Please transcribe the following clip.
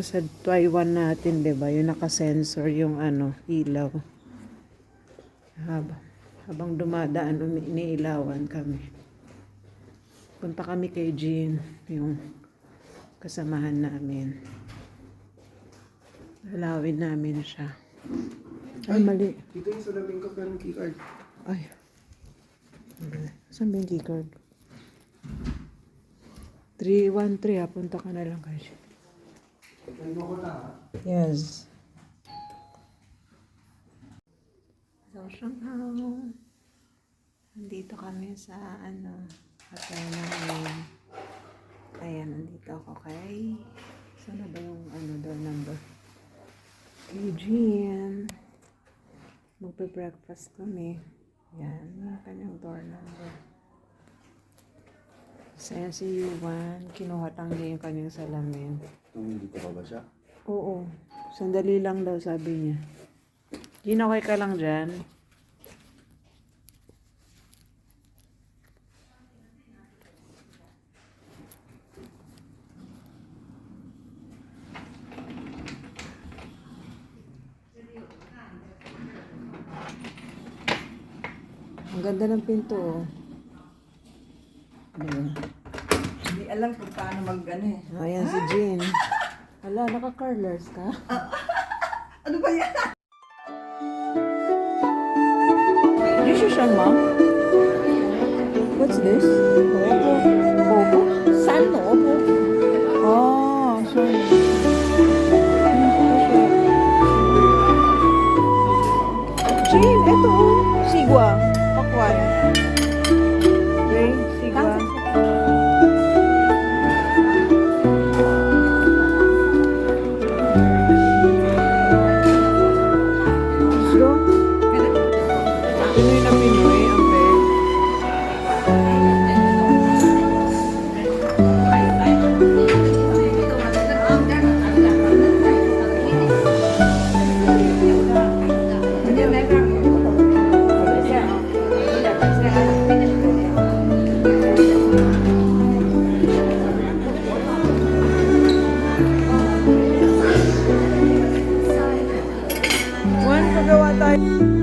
sa Taiwan natin, 'di ba? Yung naka-sensor yung ilaw. Habang dumadaan, iniilawan kami. Punta kami kay Jean, yung kasamahan namin. Halawin namin siya. Ay, mali. Dito yung salamin ko, pero yung keycard. Ay. Saan ba yung keycard? 313, punta ka na lang kasi. Yes. So, somehow, nandito kami sa hotel namin. Ayan, nandito ako kay, saan na ba yung door number? Kay Jean. Magpe-breakfast kami. Yan, yung kanyang door number. Saya si Yuan, kinuhatang niya yung kanyang salamin. Dito ka ba siya? Oo, sandali lang daw sabi niya. Jean, okay ka lang dyan? Ang ganda ng pinto, oh. Hindi alam kung paano mag-ano eh. Ayan si Jean. Hala, naka-curlers ka? Ano ba yan? This is your mom? What's this? Opo. Opo? Saan no? Oh, sorry. Jean, eto oh. Sigwa. Pakwan. Okay, sigwa. So, Pinoy na Pinoy ang bed. Juan, pagawa tayo.